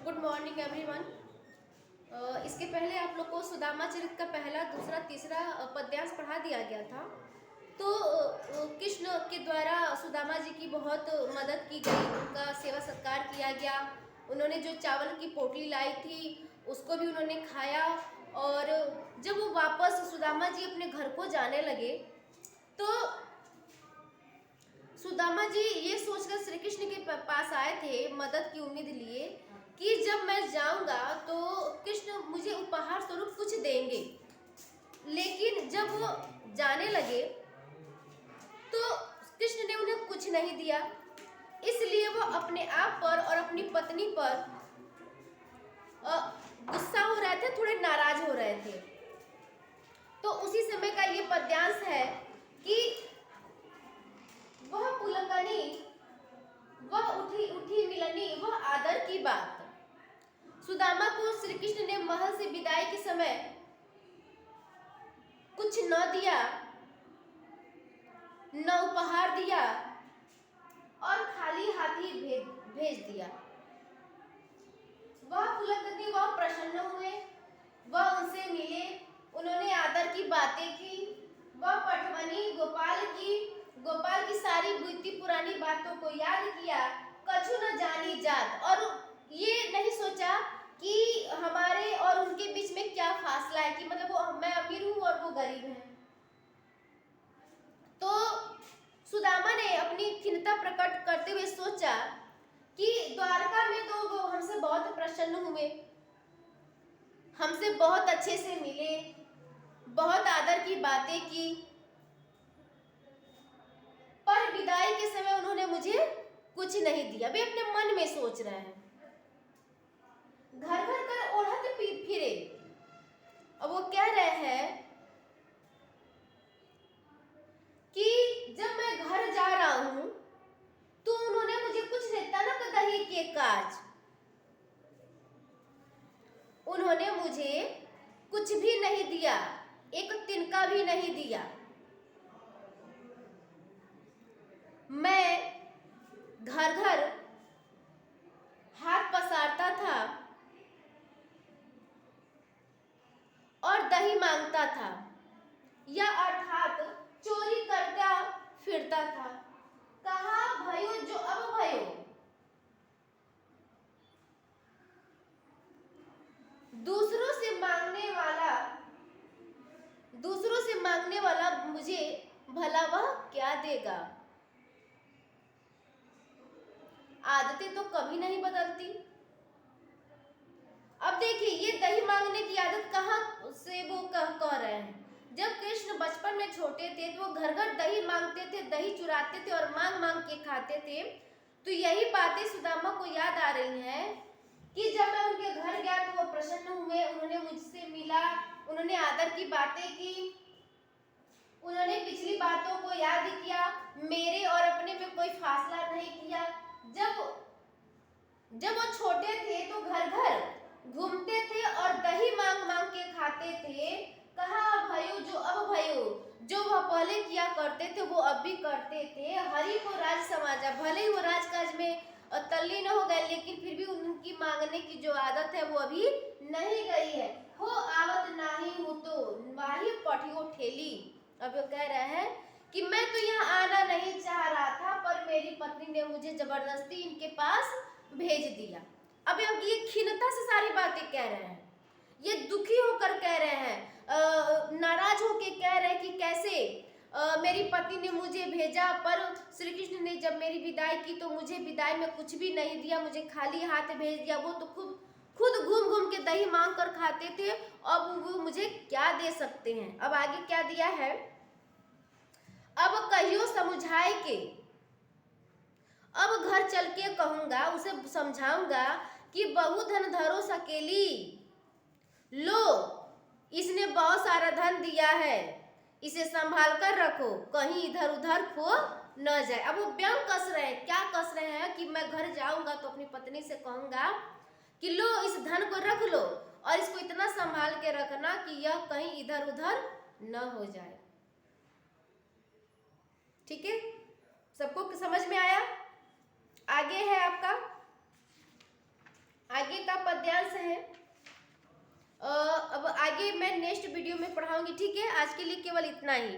Good morning everyone. इसके पहले आप लोग को सुदामा चरित का पहला, दूसरा, तीसरा पद्यांश पढ़ा दिया गया था। तो कृष्ण के द्वारा सुदामा जी की बहुत मदद की गई, उनका सेवा सत्कार किया गया। उन्होंने जो चावल की पोटली लाई थी उसको भी उन्होंने खाया। और जब वो वापस सुदामा जी अपने घर को जाने लगे तो सुदामा जी ये सोचकर श्री कृष्ण के पास आए थे मदद की उम्मीद लिए कि जब मैं जाऊंगा तो कृष्ण मुझे उपहार स्वरूप कुछ देंगे। लेकिन जब वो जाने लगे तो कृष्ण ने उन्हें कुछ नहीं दिया। इसलिए वो अपने आप पर और अपनी पत्नी पर गुस्सा हो रहे थे, थोड़े नाराज हो रहे थे। तो उसी समय का ये पद्यांश है कि वह पुलकनी, वह उठी उठी मिलनी, वह आदर की बात। सुदामा को श्री कृष्ण ने महल से विदाई के समय कुछ न दिया, न उपहार दिया और खाली हाथ ही भेज दिया। वह पुलकनी, वह प्रसन्न हुए, वह उनसे मिले, उन्होंने आदर की बातें की। वह पटवनी गोपाल की सारी बीती पुरानी बातों को याद किया। कछु न जानी जात, और ये नहीं सोचा कि हमारे और उनके बीच में क्या फासला है, कि मतलब वो मैं अमीर हूं और वो गरीब हैं। तो सुदामा ने अपनी खिन्नता प्रकट करते हुए सोचा कि द्वारका में तो वो हमसे बहुत प्रसन्न हुए, हमसे बहुत अच्छे से मिले, बहुत आदर की बातें की, पर विदाई के समय उन्होंने मुझे कुछ नहीं दिया। वे अपने मन में सोच रहे हैं, घर घर कर ओढ़त फिरे। अब वो कह रहे हैं कि जब मैं घर जा रहा हूं तो उन्होंने मुझे कुछ देता ना कदही के काज, उन्होंने मुझे कुछ भी नहीं दिया, एक तिनका भी नहीं दिया। मैं घर घर हाथ पसारता था और दही मांगता था, या अर्थात चोरी करता फिरता था। कहा भयो जो अब भयो, दूसरों से मांगने वाला मुझे भला वह क्या देगा। आदतें तो कभी नहीं बदलती। अब देखिए, ये दही मांगने की आदत कहाँ से वो कह रहे हैं। जब कृष्ण बचपन में छोटे थे तो वो घर घर दही मांगते थे, दही चुराते थे और मांग मांग के खाते थे। तो यही बातें सुदामा को याद आ रही हैं कि जब मैं उनके घर गया तो वो प्रसन्न हुए, उन्होंने मुझसे मिला, उन्होंने आदर की बातें की, उन्होंने पिछली बातों को याद किया, मेरे और अपने में कोई फासला नहीं किया। जब वो छोटे थे तो घर घर घूमते थे और दही मांग मांग के खाते थे। कहा भयो जो अब भयो, जो वह पहले किया करते थे वो अब भी करते थे। हरि को राज समाजा, भले ही वो राजकाज में तल्लीन हो गए, लेकिन फिर भी उनकी मांगने की जो आदत है वो अभी नहीं गई है। हो आवत नाही हूं तो माही पठियो ठेली। अब वो कह रहे हैं कि मैं तो यहाँ आना नहीं चाह रहा था, पर मेरी पत्नी ने मुझे जबरदस्ती इनके पास भेज दिया। अब ये खिन्नता से सारी बातें कह रहे हैं, ये दुखी होकर कह रहे हैं, नाराज होकर कह रहे हैं कि कैसे मेरी पत्नी ने मुझे भेजा, पर श्री कृष्ण ने जब मेरी विदाई की तो मुझे विदाई में कुछ भी नहीं दिया, मुझे खाली हाथ भेज दिया। वो तो खुद घूम घूम के दही मांग कर खाते थे, अब वो मुझे क्या दे सकते हैं। अब आगे क्या दिया है, अब कहियो समझाए के, अब घर चल के कहूंगा, उसे समझाऊंगा कि बहु धन धरो सकेली, लो इसने बहुत सारा धन दिया है, इसे संभाल कर रखो, कहीं इधर उधर खो न जाए। अब वो व्यंग कस रहे हैं, क्या कस रहे हैं कि मैं घर जाऊंगा तो अपनी पत्नी से कहूंगा कि लो इस धन को रख लो और इसको इतना संभाल के रखना कि यह कहीं इधर उधर न हो जाए। ठीक है, सबको समझ में आया। आगे है आपका, आगे कितना पद्यांश है अब आगे मैं नेक्स्ट वीडियो में पढ़ाऊंगी, ठीक है। आज के लिए केवल इतना ही।